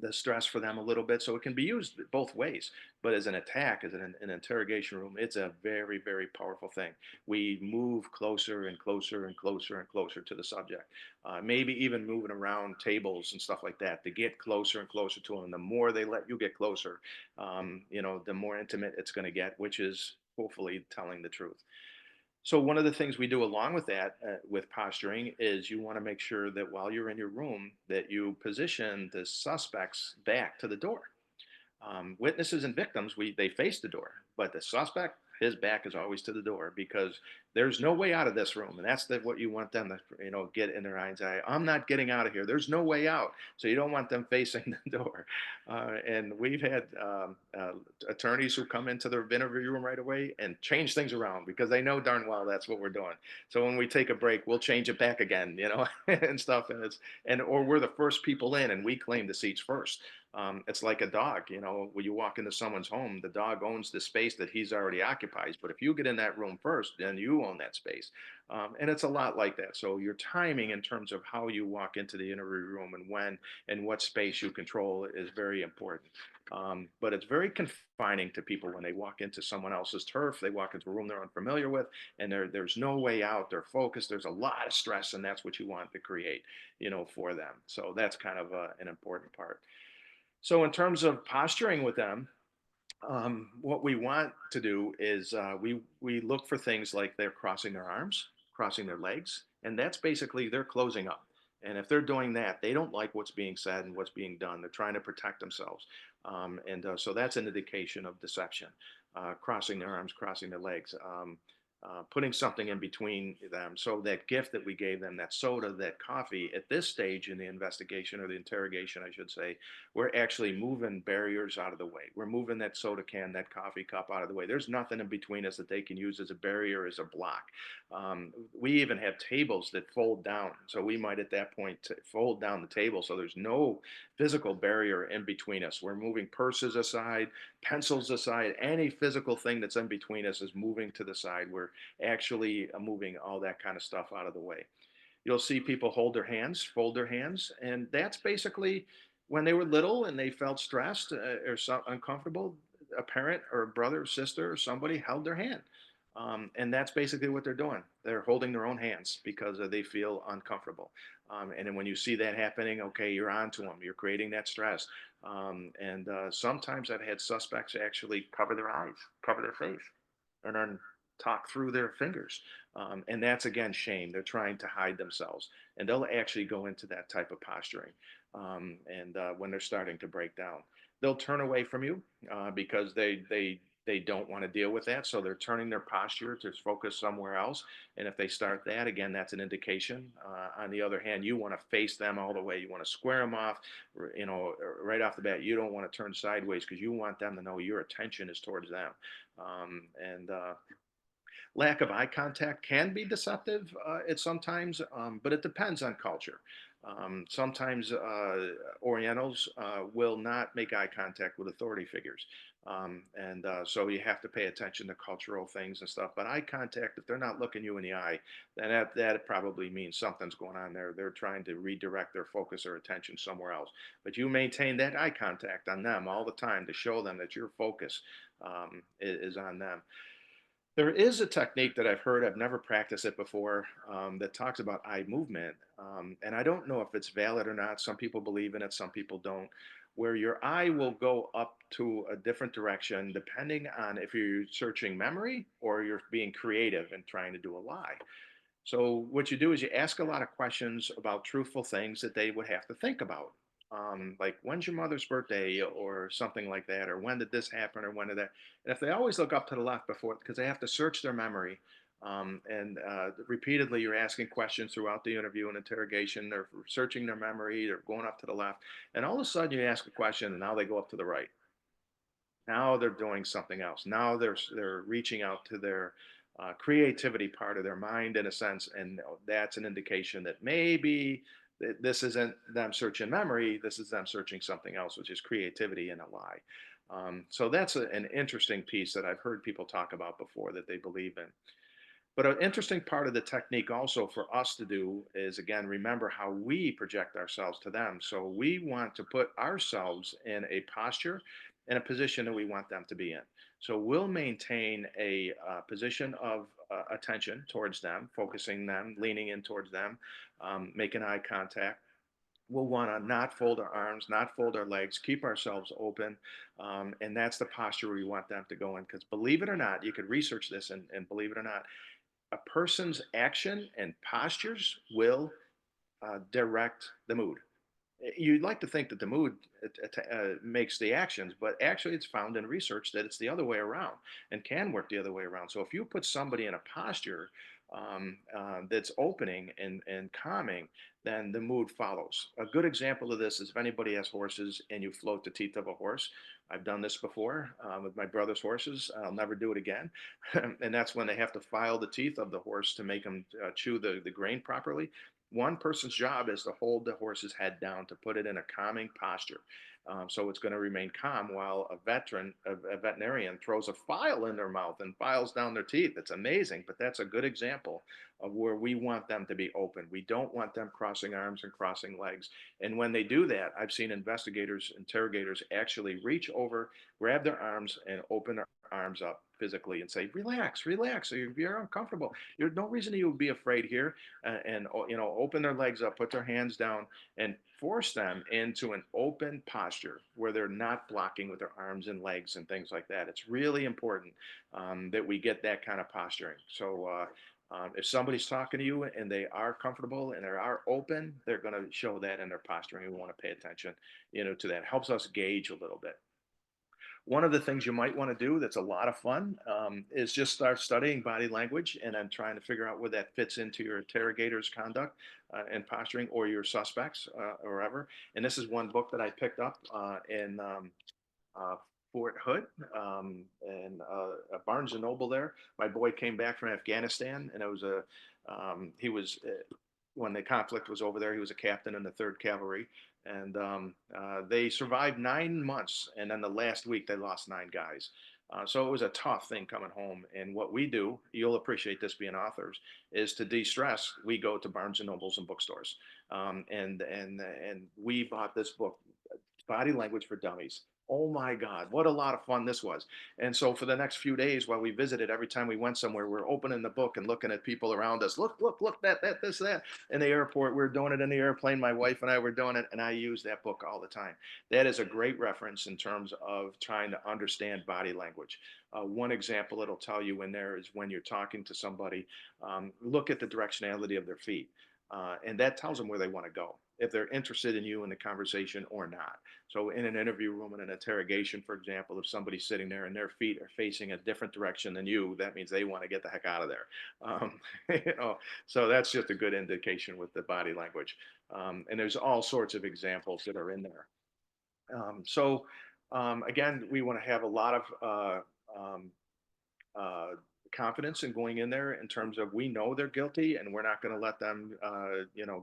the stress for them a little bit. So it can be used both ways. But as an attack, as an interrogation room, it's a very, very powerful thing. We move closer and closer and closer and closer to the subject. Maybe even moving around tables and stuff like that to get closer and closer to them. The more they let you get closer, the more intimate it's going to get, which is hopefully telling the truth. So one of the things we do along with that, with posturing, is you want to make sure that while you're in your room, that you position the suspects back to the door. Witnesses and victims, they face the door, but the suspect, his back is always to the door because there's no way out of this room, and that's what you want them to, get in their mind's eye. I'm not getting out of here. There's no way out, so you don't want them facing the door. And we've had attorneys who come into the interview room right away and change things around because they know darn well that's what we're doing. So when we take a break, we'll change it back again, and stuff, or we're the first people in, and we claim the seats first. It's like a dog, when you walk into someone's home, the dog owns the space that he's already occupies. But if you get in that room first, then you own that space. And it's a lot like that. So your timing in terms of how you walk into the interview room and when and what space you control is very important. But it's very confining to people when they walk into someone else's turf. They walk into a room they're unfamiliar with, and there's no way out. They're focused. There's a lot of stress, and that's what you want to create, for them. So that's kind of an important part. So in terms of posturing with them, what we want to do is we look for things like they're crossing their arms, crossing their legs. And that's basically they're closing up. And if they're doing that, they don't like what's being said and what's being done. They're trying to protect themselves. So that's an indication of deception, crossing their arms, crossing their legs. Putting something in between them. So that gift that we gave them, that soda, that coffee, at this stage in the investigation or the interrogation, I should say, we're actually moving barriers out of the way. We're moving that soda can, that coffee cup out of the way. There's nothing in between us that they can use as a barrier, as a block. We even have tables that fold down. So we might at that point fold down the table. So there's no physical barrier in between us. We're moving purses aside, pencils aside, any physical thing that's in between us is moving to the side. We're actually moving all that kind of stuff out of the way. You'll see people hold their hands, fold their hands, and that's basically when they were little and they felt stressed or uncomfortable, a parent or a brother or sister or somebody held their hand. And that's basically what they're doing. They're holding their own hands because they feel uncomfortable. And then when you see that happening, okay, you're on to them. You're creating that stress. Sometimes I've had suspects actually cover their eyes, cover their face, and then talk through their fingers. And that's again shame. They're trying to hide themselves, and they'll actually go into that type of posturing. When they're starting to break down, they'll turn away from you because they don't want to deal with that. So they're turning their posture to focus somewhere else. And if they start that again, that's an indication. On the other hand, you want to face them all the way. You want to square them off, right off the bat. You don't want to turn sideways because you want them to know your attention is towards them. And Lack of eye contact can be deceptive at sometimes, but it depends on culture. Sometimes Orientals will not make eye contact with authority figures. So you have to pay attention to cultural things and stuff. But eye contact, if they're not looking you in the eye, then that probably means something's going on there. They're trying to redirect their focus or attention somewhere else. But you maintain that eye contact on them all the time to show them that your focus is on them. There is a technique that I've heard, I've never practiced it before, that talks about eye movement. And I don't know if it's valid or not. Some people believe in it, some people don't, where your eye will go up to a different direction depending on if you're searching memory or you're being creative and trying to do a lie. So what you do is you ask a lot of questions about truthful things that they would have to think about. Like when's your mother's birthday or something like that, or when did this happen or when did that. And if they always look up to the left before, because they have to search their memory, repeatedly you're asking questions throughout the interview and interrogation, they're searching their memory, they're going up to the left, and all of a sudden you ask a question and now they go up to the right. Now they're doing something else. Now they're reaching out to their creativity part of their mind in a sense, and that's an indication that maybe this isn't them searching memory. This is them searching something else, which is creativity and a lie. So that's an interesting piece that I've heard people talk about before that they believe in. But an interesting part of the technique also for us to do is, again, remember how we project ourselves to them. So we want to put ourselves in a posture and a position that we want them to be in. So we'll maintain a position of attention towards them, focusing them, leaning in towards them, making eye contact. We'll want to not fold our arms, not fold our legs, keep ourselves open. And that's the posture we want them to go in. Because believe it or not, you could research this and believe it or not, a person's action and postures will direct the mood. You'd like to think that the mood makes the actions, but actually it's found in research that it's the other way around and can work the other way around. So if you put somebody in a posture that's opening and calming, then the mood follows. A good example of this is if anybody has horses and you float the teeth of a horse. I've done this before with my brother's horses. I'll never do it again. And that's when they have to file the teeth of the horse to make them chew the grain properly. One person's job is to hold the horse's head down, to put it in a calming posture. So it's going to remain calm while a veterinarian throws a file in their mouth and files down their teeth. It's amazing, but that's a good example of where we want them to be open. We don't want them crossing arms and crossing legs. And when they do that, I've seen investigators, interrogators actually reach over, grab their arms and open their arms up physically and say, relax, relax. If you're uncomfortable, there's no reason you would be afraid here. And open their legs up, put their hands down, and force them into an open posture where they're not blocking with their arms and legs and things like that. It's really important that we get that kind of posturing. So If somebody's talking to you and they are comfortable and they are open, they're going to show that in their posturing. We want to pay attention, to that. Helps us gauge a little bit. One of the things you might want to do that's a lot of fun is just start studying body language and then trying to figure out where that fits into your interrogator's conduct and posturing, or your suspects, or whatever. And this is one book that I picked up in uh, Fort Hood, and Barnes and Noble there. My boy came back from Afghanistan, and it was he was, when the conflict was over there, he was a captain in the 3rd Cavalry. And they survived 9 months. And then the last week, they lost 9 guys. So it was a tough thing coming home. And what we do, you'll appreciate this being authors, is to de-stress. We go to Barnes and Nobles and bookstores. And we bought this book, Body Language for Dummies. Oh my God, what a lot of fun this was. And so for the next few days while we visited, every time we went somewhere, we're opening the book and looking at people around us. Look, that, this, that. In the airport, we're doing it in the airplane. My wife and I were doing it, and I use that book all the time. That is a great reference in terms of trying to understand body language. One example it'll tell you in there is when you're talking to somebody, look at the directionality of their feet. And that tells them where they want to go, if they're interested in you in the conversation or not. So in an interview room, in an interrogation, for example, if somebody's sitting there and their feet are facing a different direction than you, that means they want to get the heck out of there. So that's just a good indication with the body language. And there's all sorts of examples that are in there. Again, we want to have a lot of confidence in going in there, in terms of, we know they're guilty and we're not going to let them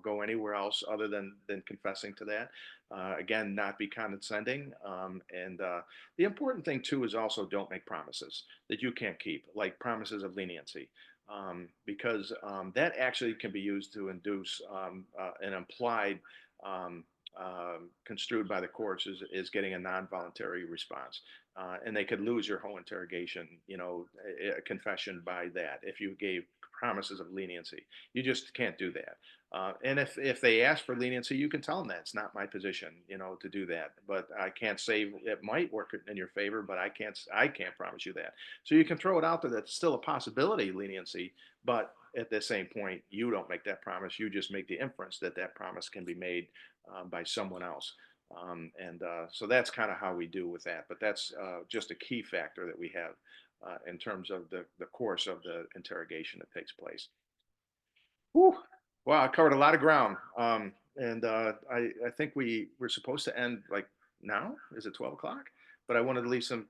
go anywhere else other than confessing to that. Again, not be condescending. And the important thing too is also, don't make promises that you can't keep, like promises of leniency, because that actually can be used to induce an implied, construed by the courts, is getting a non-voluntary response. And they could lose your whole interrogation, a confession, by that, if you gave promises of leniency. You just can't do that. And if they ask for leniency, you can tell them that it's not my position, to do that. But I can't say it might work in your favor, but I can't promise you that. So you can throw it out there that's still a possibility, leniency, but at the same point, you don't make that promise. You just make the inference that that promise can be made by someone else. So that's kind of how we do with that. But that's just a key factor that we have in terms of the course of the interrogation that takes place. Whew. Wow, I covered a lot of ground. I think we're supposed to end like now. Is it 12 o'clock? But I wanted to leave some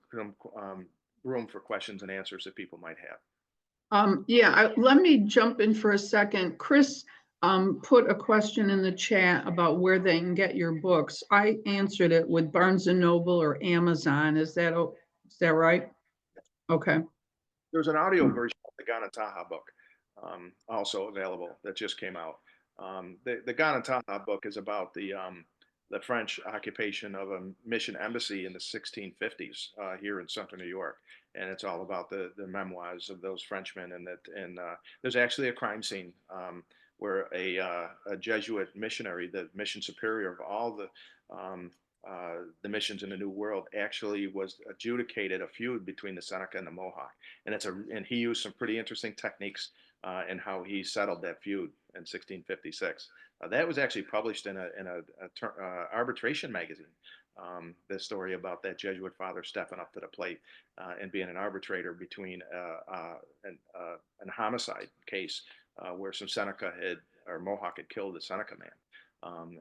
room for questions and answers that people might have. Yeah, let me jump in for a second. Chris put a question in the chat about where they can get your books. I answered it with Barnes and Noble or Amazon. Is that right? Okay. There's an audio version of the Ganataha book also available that just came out. The Ganataha book is about the French occupation of a mission embassy in the 1650s here in central New York. And it's all about the memoirs of those Frenchmen. And there's actually a crime scene where a Jesuit missionary, the mission superior of all the missions in the New World, actually was adjudicated a feud between the Seneca and the Mohawk. And he used some pretty interesting techniques in how he settled that feud in 1656. That was actually published in a arbitration magazine. The story about that Jesuit father stepping up to the plate and being an arbitrator between an homicide case where some Seneca or Mohawk had killed a Seneca man.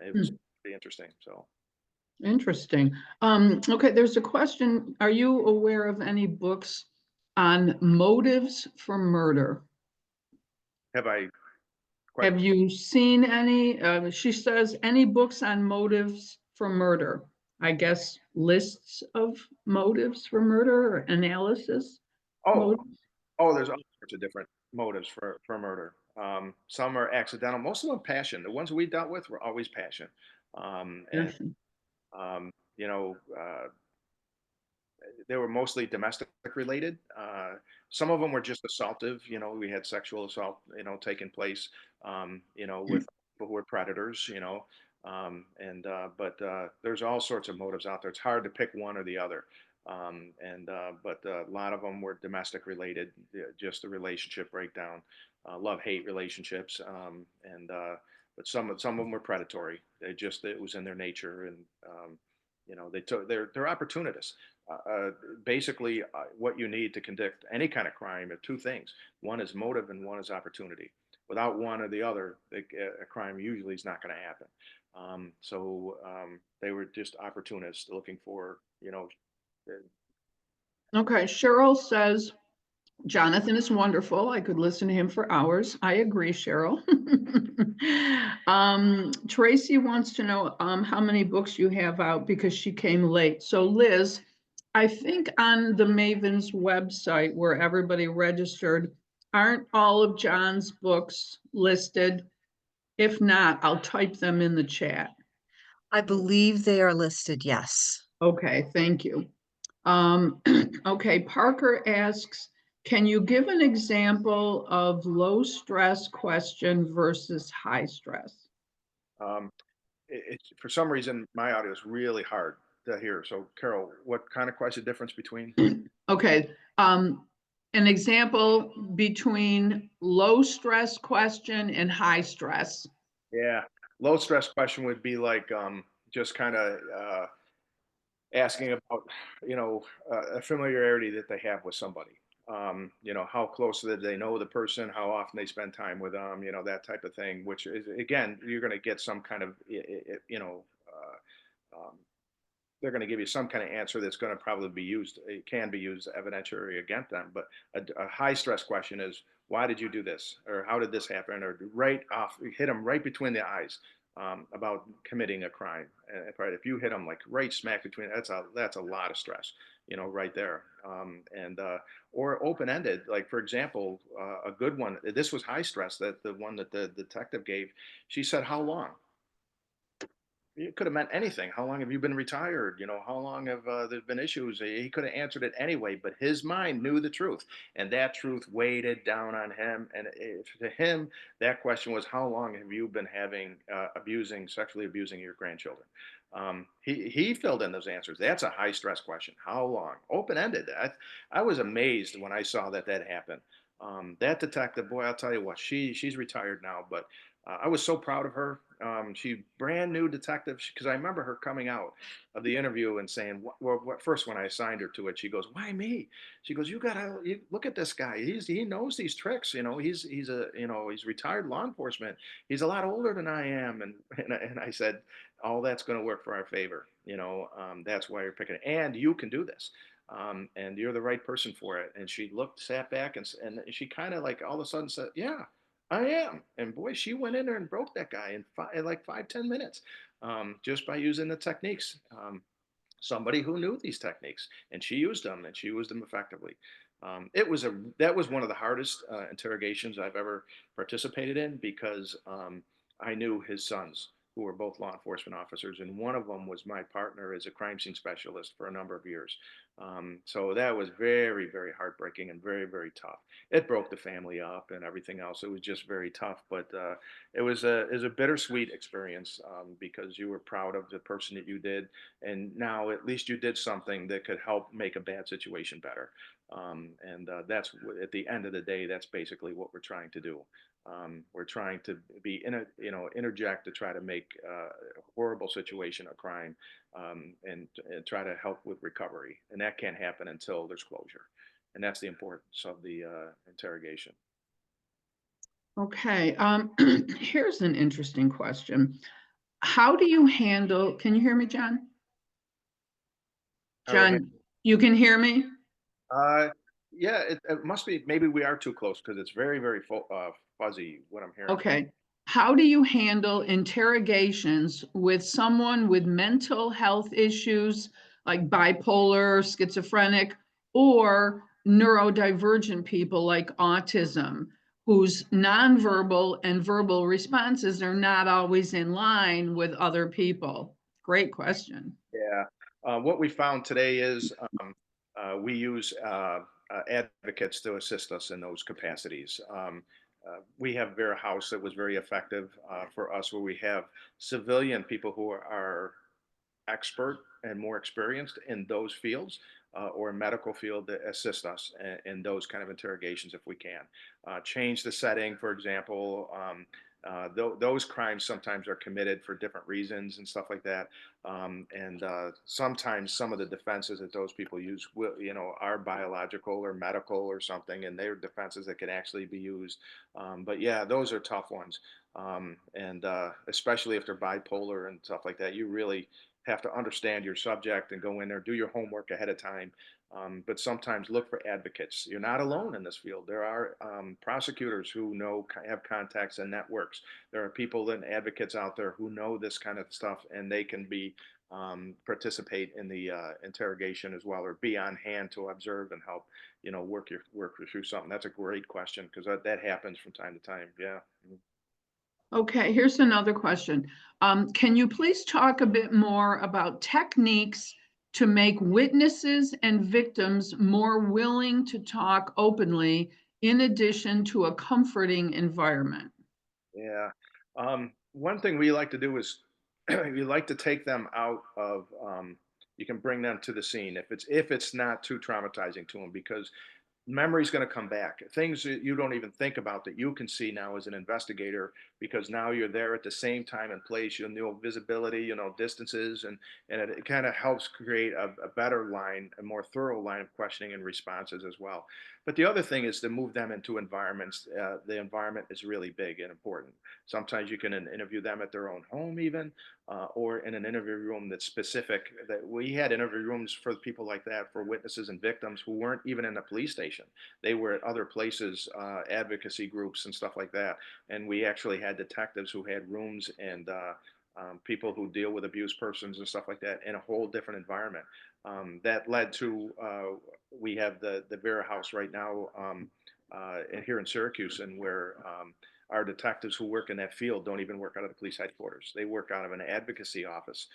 It was pretty interesting. So. Interesting. Okay, there's a question. Are you aware of any books on motives for murder? Have you seen any? She says, any books on motives for murder? I guess lists of motives for murder or analysis? Motives? There's all sorts of different motives for murder. Some are accidental. Most of them passion. The ones we dealt with were always passion. You know, they were mostly domestic related. Some of them were just assaultive. We had sexual assault, taking place, with people who were predators, but there's all sorts of motives out there. It's hard to pick one or the other. But a lot of them were domestic related, just the relationship breakdown, love-hate relationships, but some of them were predatory. It was in their nature, and they're opportunists. Basically, what you need to conduct any kind of crime are two things. One is motive, and one is opportunity. Without one or the other, a crime usually is not going to happen. They were just opportunists looking for, Okay, Cheryl says, Jonathan is wonderful. I could listen to him for hours. I agree, Cheryl. Tracy wants to know how many books you have out because she came late. So Liz, I think on the Maven's website where everybody registered, aren't all of John's books listed? If not, I'll type them in the chat. I believe they are listed, yes. Okay, thank you. Okay, Parker asks, can you give an example of low stress question versus high stress? It's for some reason my audio is really hard to hear. So Carol, what kind of question difference between? Okay, an example between low stress question and high stress. Yeah, low stress question would be like just kind of asking about a familiarity that they have with somebody. How close did they know the person, how often they spend time with them, that type of thing, which is, again, you're going to get some kind of um, they're going to give you some kind of answer that's going to probably be used. It can be used evidentiary against them. But a high stress question is, why did you do this? Or how did this happen? Or right off, hit them right between the eyes about committing a crime. If you hit them like right smack between, that's a lot of stress, right there. Or open ended, like for example, a good one. This was high stress. That the one that the detective gave. She said, "How long?" It could have meant anything. How long have you been retired? How long have there been issues? He could have answered it anyway, but his mind knew the truth, and that truth weighted down on him. And to him, that question was, "How long have you been having sexually abusing your grandchildren?" He filled in those answers. That's a high stress question. How long? Open ended. I was amazed when I saw that happened. That detective, boy, I'll tell you what, she's retired now, but I was so proud of her. She brand new detective because I remember her coming out of the interview and saying, first when I assigned her to it, she goes, "Why me?" She goes, you look at this guy. He knows these tricks. He's retired law enforcement. He's a lot older than I am." And I said, "All that's going to work for our favor. That's why you're picking it, and you can do this." And you're the right person for it. And she sat back, and she kind of like all of a sudden said, "Yeah, I am." And boy, she went in there and broke that guy in like 5, 10 minutes, just by using the techniques. Somebody who knew these techniques, and she used them, and she used them effectively. That was one of the hardest interrogations I've ever participated in because I knew his sons, who were both law enforcement officers, and one of them was my partner as a crime scene specialist for a number of years. So that was very, very heartbreaking and very, very tough. It broke the family up and everything else. It was just very tough, but it was a bittersweet experience because you were proud of the person that you did, and now at least you did something that could help make a bad situation better. That's at the end of the day, that's basically what we're trying to do. We're trying to interject to try to make a horrible situation a crime, and try to help with recovery. And that can't happen until there's closure. And that's the importance of the interrogation. Okay, here's an interesting question. How do you handle, can you hear me, John? John, you can hear me? Yeah, it must be. Maybe we are too close because it's very, very fuzzy what I'm hearing. Okay. How do you handle interrogations with someone with mental health issues like bipolar, schizophrenic, or neurodivergent people like autism, whose nonverbal and verbal responses are not always in line with other people? Great question. Yeah. What we found today is we use advocates to assist us in those capacities. We have Vera House that was very effective for us, where we have civilian people who are expert and more experienced in those fields. or medical field to assist us in those kind of interrogations if we can. Change the setting, for example. Those crimes sometimes are committed for different reasons and stuff like that. And sometimes some of the defenses that those people use will, are biological or medical or something, and they're defenses that can actually be used. But yeah, those are tough ones. And especially if they're bipolar and stuff like that, you really have to understand your subject and go in there, do your homework ahead of time. But sometimes look for advocates. You're not alone in this field. There are prosecutors who have contacts and networks. There are people and advocates out there who know this kind of stuff, and they can participate in the interrogation as well, or be on hand to observe and help, work you through something. That's a great question, because that happens from time to time. Yeah. Okay, here's another question. Can you please talk a bit more about techniques to make witnesses and victims more willing to talk openly, in addition to a comforting environment? Yeah. One thing we like to do is we like to take them out of. You can bring them to the scene if it's not too traumatizing to them, because memory's going to come back. Things that you don't even think about that you can see now as an investigator, because now you're there at the same time and place. You know visibility, distances, and it kind of helps create a better line, a more thorough line of questioning and responses as well. But the other thing is to move them into environments. The environment is really big and important. Sometimes you can interview them at their own home, even, or in an interview room that's specific. That we had interview rooms for people like that, for witnesses and victims who weren't even in the police station. They were at other places, advocacy groups and stuff like that. And we actually had detectives who had rooms, and people who deal with abused persons and stuff like that, in a whole different environment. That led to we have the Vera House right now, here in Syracuse, and where our detectives who work in that field don't even work out of the police headquarters. They work out of an advocacy office.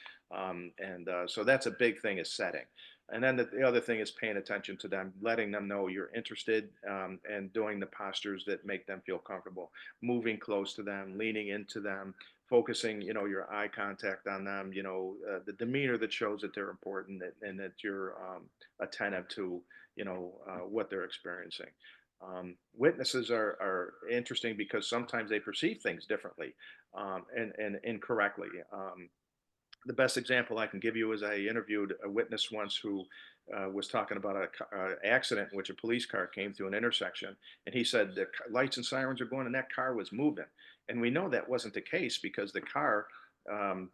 So that's a big thing, is setting. And then the other thing is paying attention to them, letting them know you're interested, and doing the postures that make them feel comfortable, moving close to them, leaning into them, focusing, your eye contact on them, the demeanor that shows that they're important, and that you're attentive to, what they're experiencing. Witnesses are interesting because sometimes they perceive things differently, and incorrectly. The best example I can give you is I interviewed a witness once who was talking about an accident in which a police car came through an intersection, and he said the lights and sirens are going, and that car was moving. And we know that wasn't the case, because the car um,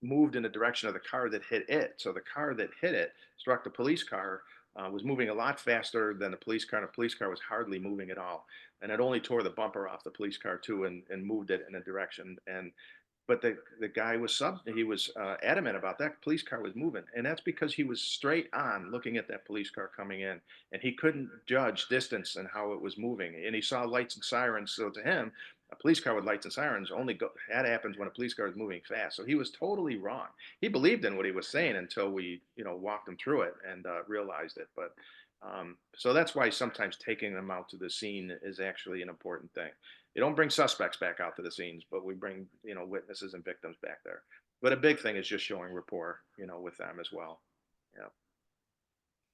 moved in the direction of the car that hit it. So the car that hit it struck the police car. Was moving a lot faster than the police car, and the police car was hardly moving at all. And it only tore the bumper off the police car too, and moved it in a direction. But the guy was adamant about that police car was moving, and that's because he was straight on looking at that police car coming in, and he couldn't judge distance and how it was moving, and he saw lights and sirens. So to him, a police car with lights and sirens that happens when a police car is moving fast. So he was totally wrong. He believed in what he was saying until we walked him through it, and realized it. But so that's why sometimes taking them out to the scene is actually an important thing. You don't bring suspects back out to the scenes, but we bring, witnesses and victims back there. But a big thing is just showing rapport, with them as well. Yeah.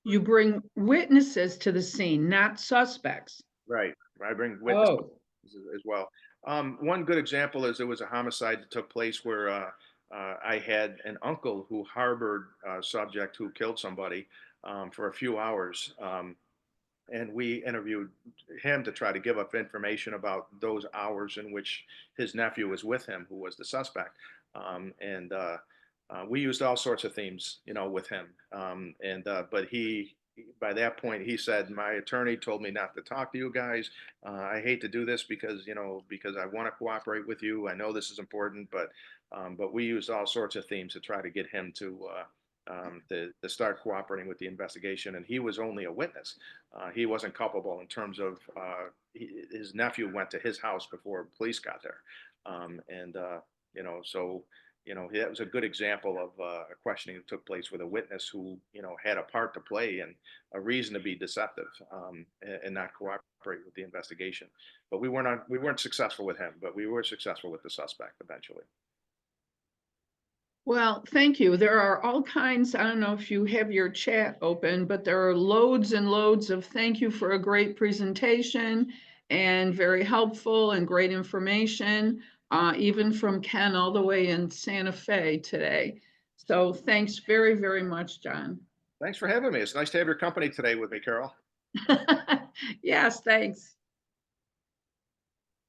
You bring witnesses to the scene, not suspects. Right. I bring witnesses Oh, as well. One good example is there was a homicide that took place where I had an uncle who harbored a subject who killed somebody for a few hours. And we interviewed him to try to give up information about those hours in which his nephew was with him, who was the suspect. And We used all sorts of themes, with him. But by that point, he said, "My attorney told me not to talk to you guys. I hate to do this because I want to cooperate with you. I know this is important, but we used all sorts of themes to try to get him to start cooperating with the investigation. And he was only a witness. He wasn't culpable in terms of his nephew went to his house before police got there. So that was a good example of a questioning that took place with a witness who, had a part to play and a reason to be deceptive, and not cooperate with the investigation. But we weren't successful with him, but we were successful with the suspect eventually. Well, thank you. There are all kinds, I don't know if you have your chat open, but there are loads and loads of thank you for a great presentation and very helpful and great information, even from Ken all the way in Santa Fe today. So thanks very, very much, John. Thanks for having me. It's nice to have your company today with me, Carol. Yes, thanks.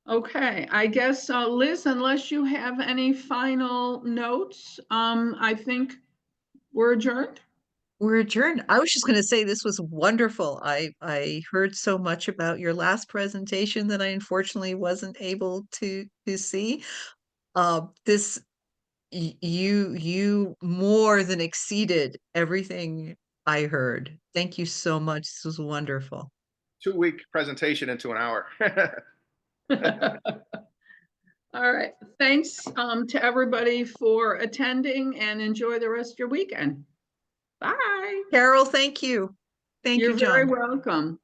Okay, I guess, Liz, unless you have any final notes, I think we're adjourned. We're adjourned. I was just going to say this was wonderful. I heard so much about your last presentation that I unfortunately wasn't able to see. This you more than exceeded everything I heard. Thank you so much. This was wonderful. 2-week presentation into an hour. All right, thanks to everybody for attending and enjoy the rest of your weekend. Bye. Carol, thank you. Thank You're you, very John. welcome.